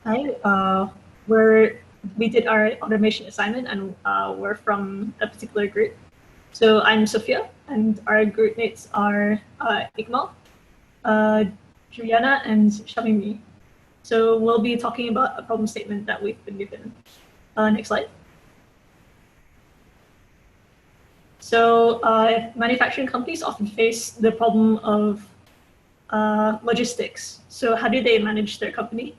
Hi, we did our automation assignment and we're from a particular group. So I'm Sophia and our group mates are Ikmal, uh, Juliana, and Shamimi. So we'll be talking about a problem statement that we've been given. Next slide. So manufacturing companies often face the problem of logistics. So how do they manage their company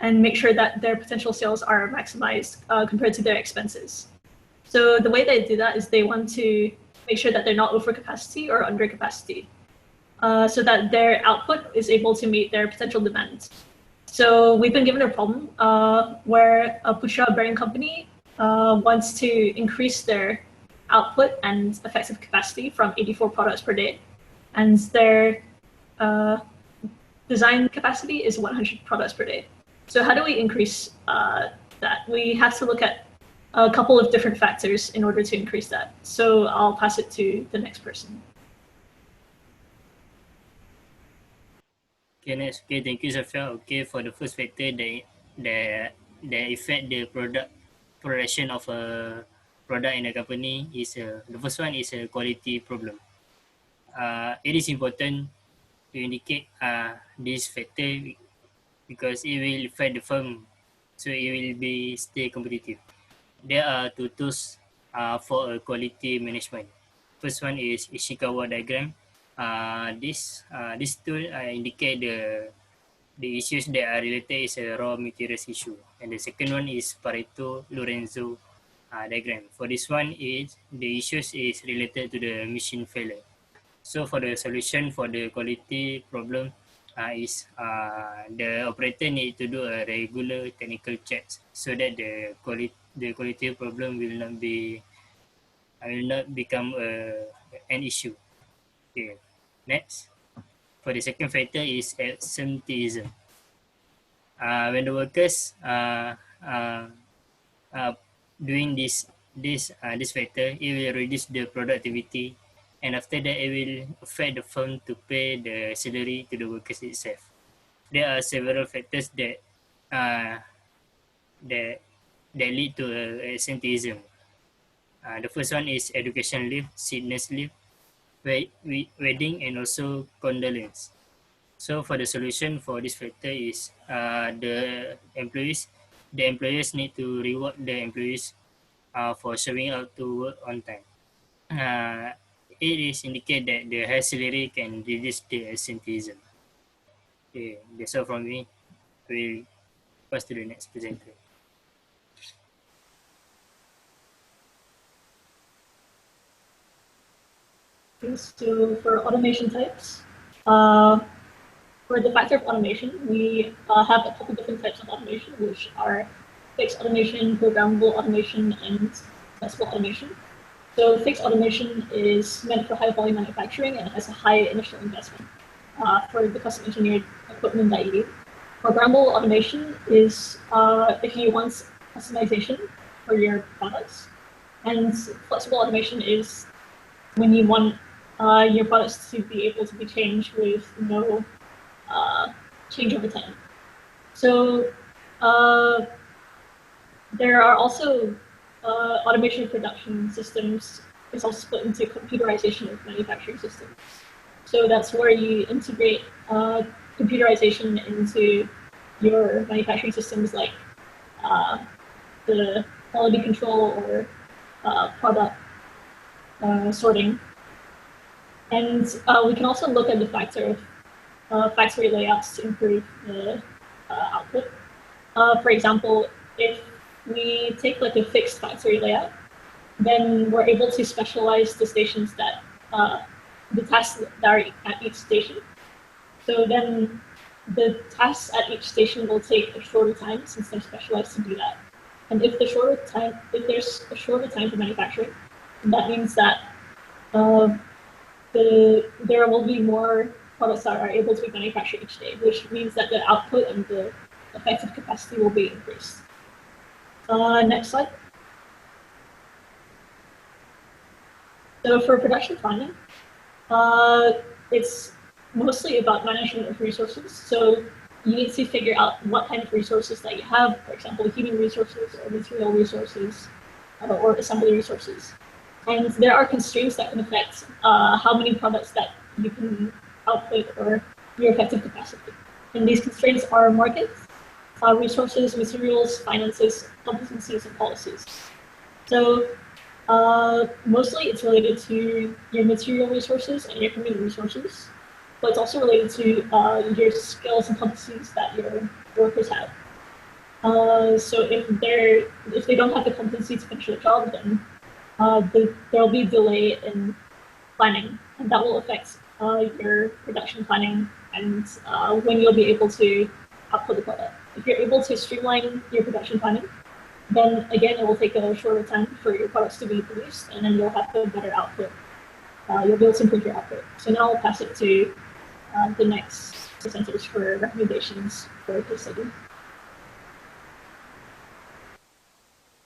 and make sure that their potential sales are maximized compared to their expenses? So the way they do that is they want to make sure that they're not over capacity or under capacity, so that their output is able to meet their potential demand. So we've been given a problem where a Putra bearing company wants to increase their output and effective capacity from 84 products per day, and their uh, design capacity is 100 products per day. So how do we increase that? We have to look at a couple of different factors in order to increase that. So I'll pass it to the next person. Okay, next. Okay, thank you, Safia. Okay, for the first factor, the affect the production of a product in a company is the first one is a quality problem. It is important to indicate this factor because it will affect the firm, so it will be stay competitive. There are two tools for a quality management. First one is Ishikawa diagram. This tool indicate the issues that are related is a raw materials issue, and the second one is Pareto Lorenzo diagram. For this one, is the issues is related to the machine failure. So for the solution for the quality problem is the operator need to do a regular technical checks so that the quality problem will not become an issue. Okay, next. For the second factor is absenteeism. When the workers uh, doing this factor, it will reduce the productivity, and after that, it will affect the firm to pay the salary to the workers itself. There are several factors uh, that that lead to absenteeism. The first one is education leave, sickness leave, wedding, and also condolence. So for the solution for this factor is the employers need to reward the employees for showing up to work on time. Uh, it is indicate that the high salary can reduce the absenteeism. Okay, that's all from me. We'll pass to the next presenter. Okay, so for automation types, uh, for the factor of automation, we have a couple different types of automation, which are fixed automation, programmable automation, and flexible automation. So fixed automation is meant for high volume manufacturing and has a high initial investment for the custom engineered equipment that you need. Programmable automation is if you want customization for your products, and flexible automation is when you want your products to be able to be changed with no change over time. So there are also automation production systems. It's also split into computerization of manufacturing systems. So that's where you integrate computerization into your manufacturing systems, like the quality control or product sorting. And we can also look at the factor of factory layouts to improve the output. For example, if we take like a fixed factory layout, then we're able to specialize the stations that the tasks that are at each station. So then the tasks at each station will take a shorter time since they're specialized to do that. And if there's a shorter time for manufacturing, that means that there will be more products that are able to be manufactured each day, which means that the output and the effective capacity will be increased. Next slide. So for production planning, it's mostly about management of resources. So you need to figure out what kind of resources that you have, for example, human resources or material resources or assembly resources. And there are constraints that can affect how many products that you can output or your effective capacity. And these constraints are markets, resources, materials, finances, competencies, and policies. So mostly it's related to your material resources and your human resources, but it's also related to your skills and competencies that your workers have. So if they don't have the competency to finish the job, then there'll be delay in planning, and that will affect your production planning and when you'll be able to output the product. If you're able to streamline your production planning, then again, it will take a shorter time for your products to be produced, and then you'll have a better output. You'll be able to improve your output. So now I'll pass it to the next presenters for recommendations for case study.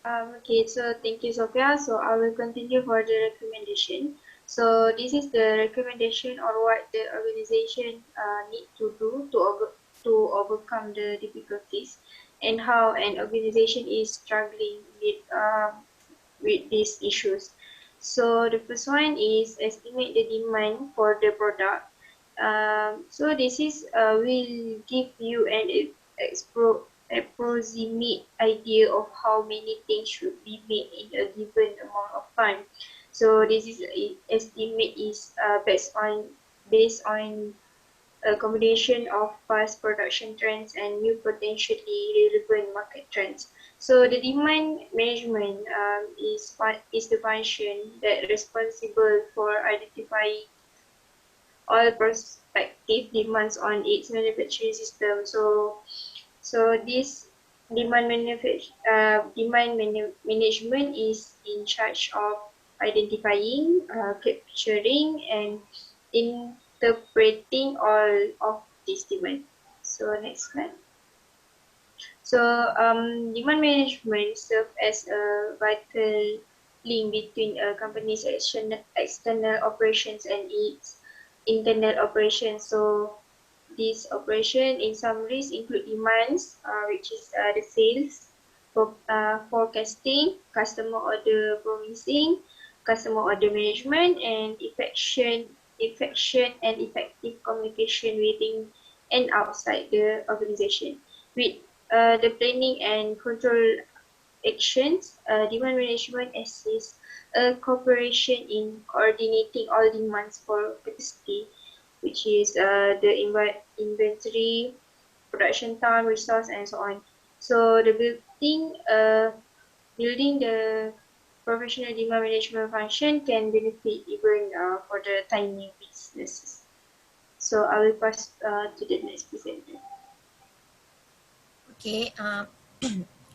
Okay, so thank you, Sophia. So I will continue for the recommendation. So this is the recommendation or what the organization need to do to overcome the difficulties and how an organization is struggling with these issues. So the first one is estimate the demand for the product. So this is will give you an approximate idea of how many things should be made in a given amount of time. So this is estimate is based on a combination of past production trends and new potentially relevant market trends. So the demand management is the function that responsible for identifying all prospective demands on its manufacturing system. So this management is in charge of identifying, capturing, and interpreting all of this demand. So next slide. So demand management serves as a vital link between a company's external operations and its internal operations. So this operation in summaries include demands, which is the sales, forecasting, customer order promising, customer order management, and effective communication within and outside the organization. With the planning and control actions, demand management assists a corporation in coordinating all demands for capacity, which is the inventory, production time, resource, and so on. So the building the professional demand management function can benefit even for the tiny businesses. So I will pass to the next presenter. Okay,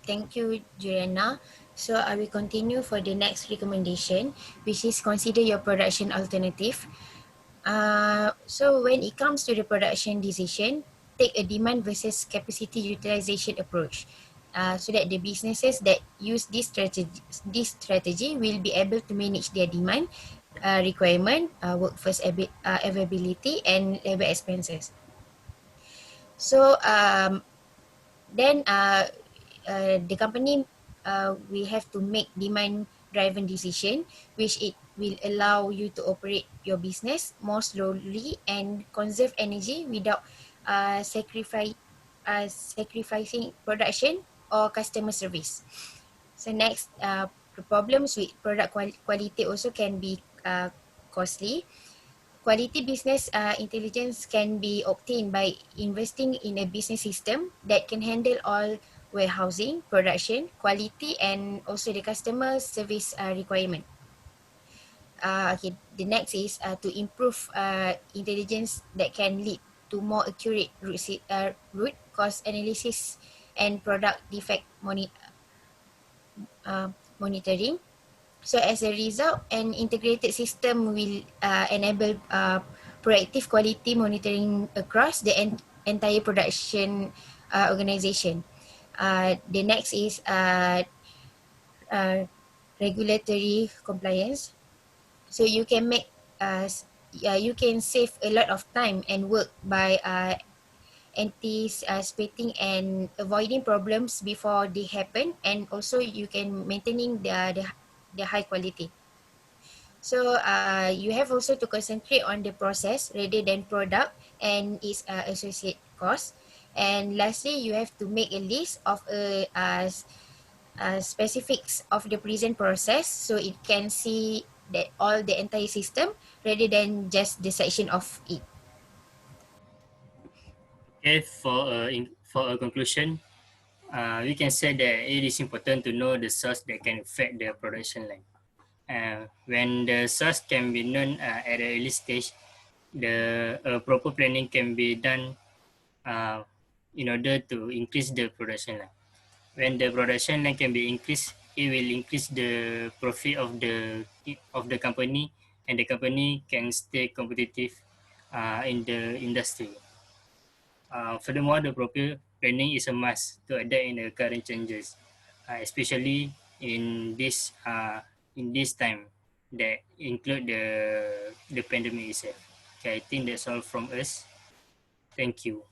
thank you, Juliana. So I will continue for the next recommendation, which is consider your production alternative. So when it comes to the production decision, take a demand versus capacity utilization approach. So that the businesses that use this strategy will be able to manage their demand requirement, workforce availability, and labor expenses. So then the company will have to make demand-driven decision, which it will allow you to operate your business more slowly and conserve energy without sacrificing production or customer service. So next, the problems with product quality also can be costly. Quality business intelligence can be obtained by investing in a business system that can handle all warehousing, production, quality, and also the customer service requirement. Okay, the next is to improve intelligence that can lead to more accurate root cause analysis and product defect monitoring. So as a result, an integrated system will enable proactive quality monitoring across the entire production organization. The next is regulatory compliance. So you can make you can save a lot of time and work by anticipating and avoiding problems before they happen, and also you can maintaining the high quality. So you have also to concentrate on the process rather than product and its associate cost. And lastly, you have to make a list of specifics of the present process so it can see that all the entire system rather than just the section of it. Okay, for a conclusion, we can say that it is important to know the source that can affect the production line. When the source can be known at an early stage, the proper planning can be done uh, in order to increase the production line. When the production line can be increased, it will increase the profit of the company, and the company can stay competitive in the industry. Furthermore, the proper planning is a must to adapt in the current changes, especially in this time that include the pandemic itself. Okay, I think that's all from us. Thank you.